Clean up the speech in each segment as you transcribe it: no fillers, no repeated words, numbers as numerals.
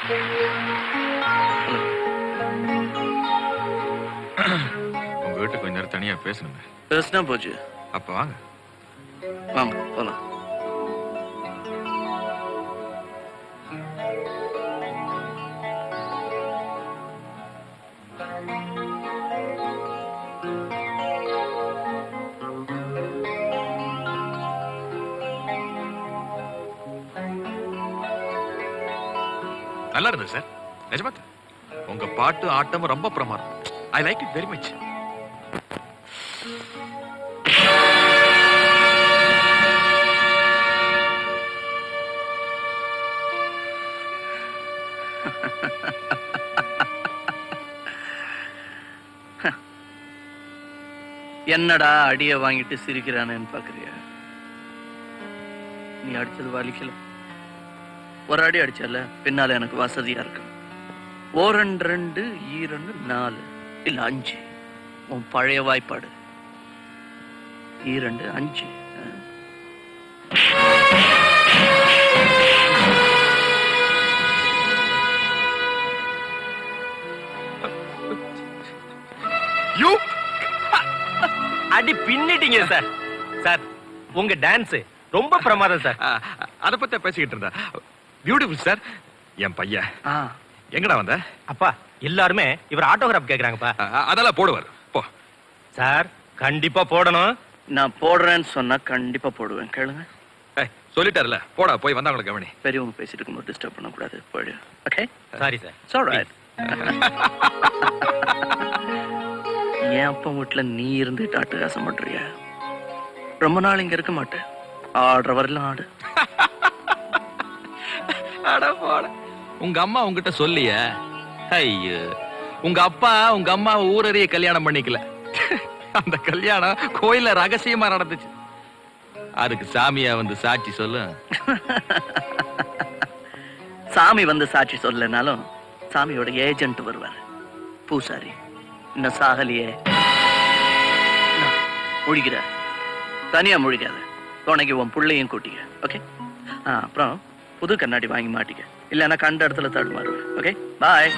உங்க வீட்டுக்கு கொஞ்ச நேரம் தனியா பேசணுங்க. பேசினா போச்சு. அப்ப வாங்க. வாங்க போலாம். நல்லா இருந்தது சார். நிஜமா உங்க பாட்டு ஆட்டம் ரொம்ப பிரமாதம். I like it very much. என்னடா அடிய வாங்கிட்டு சிரிக்கிறானேன்னு பாக்குறியா? நீ அடிச்சது வலிக்கல. ஒரு அடி அடிச்சல பின்னால எனக்கு வசதியா இருக்கு. 1 2 2 4 இல்ல 5. உன் பழைய வாய்ப்பாடு 2 5. அடி பின்னிட்டீங்க சார். சார் உங்க டான்ஸ் ரொம்ப பிரமாதம் சார். அத பத்தி பேசிக்கிட்டு இருந்தா. Beautiful sir. என் பையன் எங்கடா வந்த? அப்பா எல்லாருமே இவர் ஆட்டோகிராஃப் கேக்குறாங்கப்பா. அதெல்லாம் போடுவார். போ சார். கண்டிப்பா போடணும். நான் போடுறேன்னு சொன்னா கண்டிப்பா போடுவேன். கேளுங்க. சொல்லிட்டாருல, போடா போய் வந்தவங்களுக்கு கவனி. பெரியவங்க பேசிட்டு இருக்கும்போது டிஸ்டர்ப் பண்ணக்கூடாது. போயிடு. Okay sorry sir. It's alright. என் அப்பா வீட்டுல நீ இருந்துட்டு அட்டகாசம் பண்றியா? ரொம்ப நாள் இங்க இருக்க மாட்டேன். ஆடுற வரலாம் ஆடு. உங்க அம்மா உங்ககிட்ட சொல்லிய? ஐயோ, உங்க அப்பா உங்க அம்மா ஊரறிய கல்யாணம் பண்ணிக்கல. அந்த கல்யாணம் கோயில ரகசியமா நடந்துச்சு. அதுக்கு சாமியா வந்து சாட்சி சொல்லு. சாமி வந்து சாட்சி சொல்லனாலும் சாமியோட ஏஜென்ட் வருவார். பூசாரி இன்னும் சாகலியே. முழிக்கிற தனியா முழிக்காத. துணைக்கு உன் புள்ளையும் கூட்டிக்க. ஓகே. அப்புறம் புது கண்ணாடி வாங்கி மாட்டிக்க. இல்லைன்னா கண்ட இடத்துல தடுமாறுவேன். Okay bye.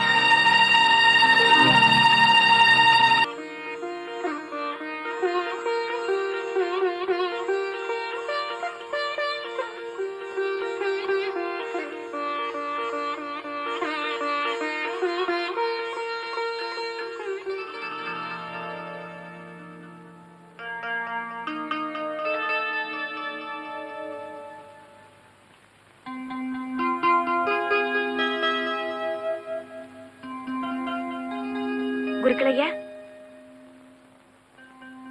குருக்களையா,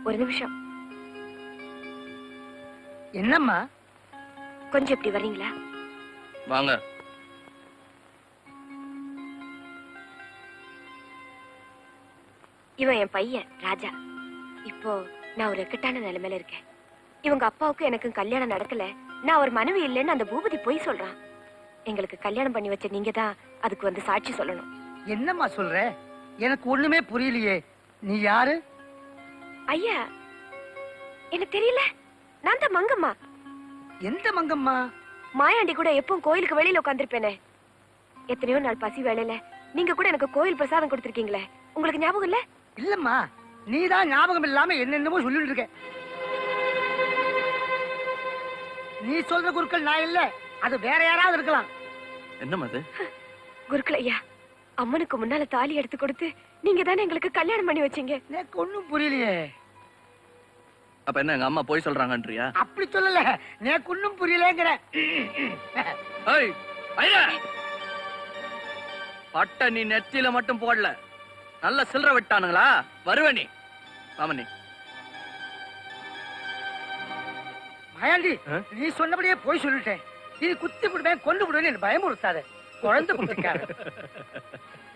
ஒரு நிமிஷம். என்னம்மா? கொஞ்சம் இப்படி வர்றீங்களா? வாங்க. இவன் என் பையன் ராஜா. இப்போ நான் ஒரு இக்கட்டான நிலைமையில இருக்கேன். இவங்க அப்பாவுக்கும் எனக்கும் கல்யாணம் நடக்கல. நான் ஒரு மனைவி இல்லைன்னு அந்த பூபதி போய் சொல்றான். எங்களுக்கு கல்யாணம் பண்ணி வச்ச நீங்க தான் அதுக்கு வந்து சாட்சி சொல்லணும். என்னம்மா சொல்ற? எனக்கு ஒண்ணுமே புரியலையே. நீ யாரு? ஐயா, எனக்கு தெரியல. நான் தான் மங்கம்மா. எந்த மங்கம்மா? மாயாண்டி கூட எப்பவும் கோயிலுக்கு வெளியில உட்காந்துருப்பேனே. எத்தனையோ நாள் பசி வேலையில நீங்க கூட எனக்கு கோயில் பிரசாதம் கொடுத்திருக்கீங்களே, உங்களுக்கு ஞாபகம் இல்ல? இல்லம்மா, நீதான் ஞாபகம் இல்லாம என்னென்னமோ சொல்லிட்டு இருக்க. நீ சொல்ற குருக்கள் நான் இல்ல, அது வேற யாராவது இருக்கலாம். என்னம்மா அது? குருக்கள் ஐயா, அம்மனுக்கு முன்னால தாலி எடுத்து கொடுத்து நீங்க தானே எங்களுக்கு கல்யாணம் பண்ணி வச்சீங்க. எனக்கு ஒண்ணும் புரியலையே. அப்ப என்ன எங்க அம்மா போய் சொல்றாங்கன்றியா? அப்படி சொல்லல, எனக்கு ஒண்ணும் புரியலங்கற. பட்ட நீ நெத்தியில மட்டும் போடல, நல்ல சில்லற விட்டானுங்களா? வருவே நீ. ஆமனி மாயாண்டி, நீ சொன்னபடியே போய் சொல்லிட்டேன். இது குத்தி விடுவேன், கொண்டு விடுவேன் பயமுறுத்தாத. குழந்தை கொடுத்திருக்காரு.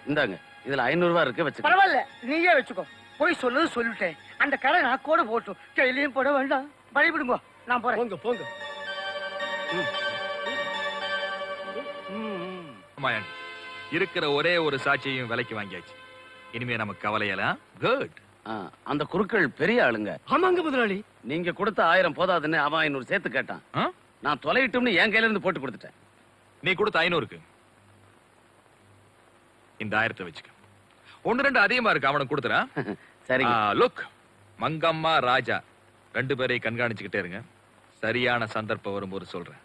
இந்தாங்க, இதுல 500 ரூபாய் இருக்கு, வச்சு. பரவாயில்ல, நீயே வச்சுக்கோ. போய் சொல்லுது சொல்லிட்டேன். அந்த கடை நான் கூட போட்டும், கையிலையும் போட வேண்டாம். வழிவிடுங்க, நான் போறேன். போங்க போங்க. மாயாண்டி, இருக்கிற ஒரே ஒரு சாட்சியையும் விலைக்கு வாங்கியாச்சு. இனிமே நமக்கு கவலையெல்லாம் குட். அந்த குருக்கள் பெரிய ஆளுங்க. ஆமாங்க முதலாளி. நீங்க கொடுத்த 1000 போதாதுன்னு அவன் 500 சேர்த்து கேட்டான். நான் தொலையிட்டும்னு என் கையில இருந்து போட்டு கொடுத்துட்டேன். நீ கொடுத்த 500க்கு இந்த 1000 வச்சுக்க. 1-2 அதிகமா இருக்கு, அவனுக்கு கொடுத்துறா. சரிங்க. லுக், மங்கம்மா ராஜா 2 பேரையும் கண்காணிச்சுக்கிட்டே இருங்க. சரியான சந்தர்ப்பம் வரும்போது சொல்றேன்.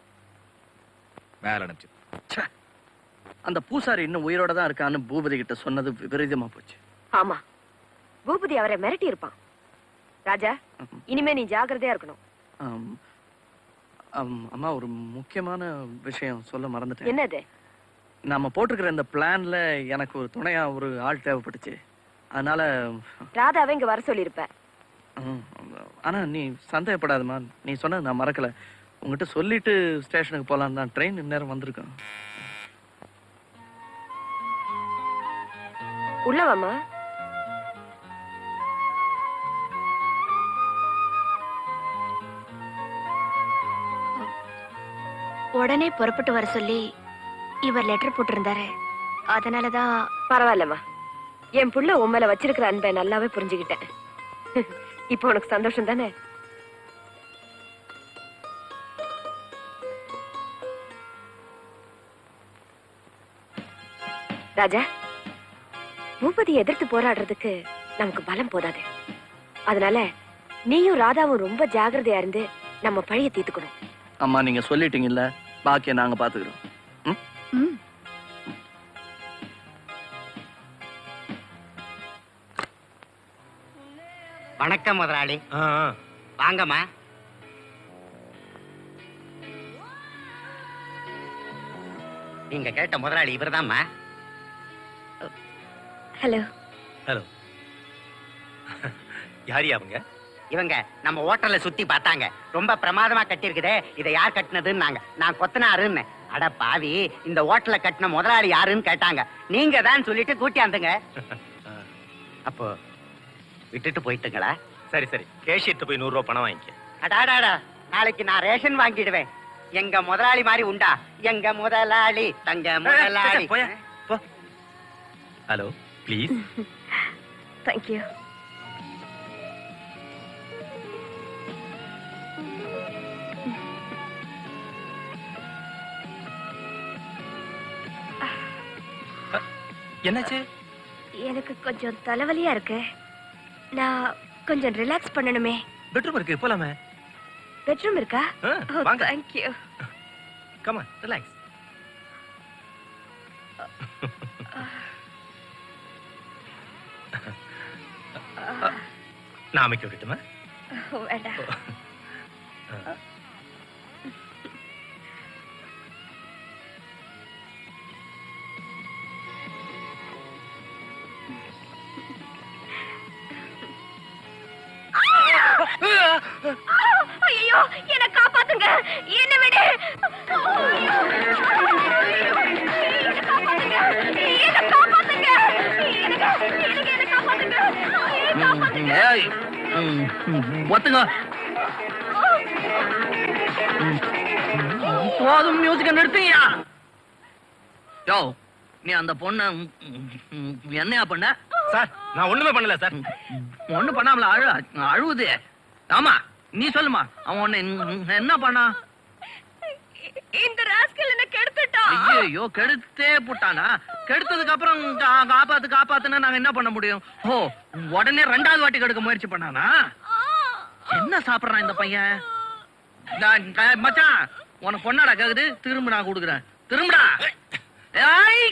மேல அனுப்பிச்சு. ச்சே, அந்த பூசாரி இன்னும் உயிரோட தான் இருக்கான்னு பூபதி கிட்ட சொன்னது விபரீதமா போச்சு. ஆமா, பூபதி அவரை மிரட்டி இருப்பான். ராஜா, இனிமே நீ ஜாக்கிரதையா இருக்கணும். ஆம், அம்மா, ஒரு முக்கியமான விஷயம் சொல்ல மறந்துட்டேன். என்னது? நாம போட்டிருக்கிற இந்த பிளான்ல எனக்கு ஒரு துணையா ஒரு ஆள் தேவைப்பட்டுச்சு. அதனால ராதாவை இங்க வர சொல்லிருப்ப. ம், ஆனா நீ சந்தேகப்படாதம்மா, நீ சொன்னது நான் மறக்கல. உங்ககிட்ட சொல்லிட்டு ஸ்டேஷனுக்கு போலாம் தான். ட்ரெயின் இந்நேரம் வந்திருக்கேன். உள்ள வாமா. உடனே புறப்பட்டு வர சொல்லி இவர் லெட்டர் போட்டிருந்தாரு. அதனாலதான். பரவாயில்லம்மா, என் புள்ள உன் மேல வச்சிருக்கிற அன்பை நல்லாவே புரிஞ்சுக்கிட்டேன். இப்போ உனக்கு சந்தோஷம் தானே? ராஜா, பூபதி எதிர்த்து போராடுறதுக்கு நமக்கு பலம் போதாது. அதனால நீயும் ராதாவும் ரொம்ப ஜாக்கிரதையா இருந்து நம்ம பழிய தீர்த்துக்கணும். அம்மா, நீங்க சொல்லிட்டீங்கல்ல, பாக்கிய நாங்க பாத்துக்கிறோம். ம்? வணக்கம் முதலாளி. வாங்கம்மா. நீங்க கேட்ட முதலாளி இவர்தாம்மா. ஹலோ. ஹலோ. யாரியா அவங்க? இவங்க நம்ம ஹோட்டல்ல சுத்தி பார்த்தாங்க. ரொம்ப பிரமாதமா கட்டியிருக்குதே, இதை யார் கட்டினதுன்னு நான் கொத்தனாருன்னு. அட பாவி, இந்த ஹோட்டல்ல கட்டின முதலாளி யாருன்னு கேட்டாங்க. நீங்க தான் சொல்லிட்டு கூட்டியாந்துங்க. அப்போ விட்டுட்டு போயிட்டுங்களா? சரி சரி, கேஷியத்தை போய் 100 ரூபாய் பணம் வாங்கிக்க. அடாடாடா, நாளைக்கு நான் ரேஷன் வாங்கிடுவேன். எங்க முதலாளி மாதிரி உண்டா? எங்க முதலாளி தங்க முதலாளி. Hello, please. தேங்க்யூ. என்னாச்சு? எனக்கு கொஞ்சம் தலைவலியா இருக்கு. நான் கொஞ்சம் ரிலாக்ஸ் பண்ணணுமே. பெட்ரூம் இருக்கு, போலாமே. பெட்ரூம் இருக்கா? வாங்க. தேங்க்யூ. Come on, relax. நான் அமைக்க விட்டுமா? வேண்டாம். ஐயோ, என்ன காப்பாத்துங்க, என்ன விடு. ஐயோ, என்ன காப்பாத்துங்க, என்ன காப்பாத்துங்க, என்ன காப்பாத்துங்க, காப்பாத்துங்க. ஏய், ஒத்துங்க. போதும், மியூசிக்க நிறுத்தியா? யோ, நீ அந்த பொண்ண என்னையா பண்ண? சார், நான் ஒண்ணுமே பண்ணல சார். ஒண்ணு பண்ணாமல அழுவுது. ஆமா, நீ சொல்லுமா, அவன் ஒண்ணு என்ன பண்ணா? இந்த ராஸ்கல் என்ன கெடுத்துட்டான். ஐயோ, கெடுத்தே போட்டானா? கெடுத்ததுக்கு அப்புறம் காப்பாத்துனா நாங்க என்ன பண்ண முடியும்? ஓ, உடனே 2வது வாட்டி கெடுக்க முயற்சி பண்ணானா? என்ன சாப்பிடுறான் இந்த பையன்? மச்சான், உனக்கு பொண்ணாடா கேக்குது, திரும்ப நான் கொடுக்குறேன். திரும்படா. ஏய்,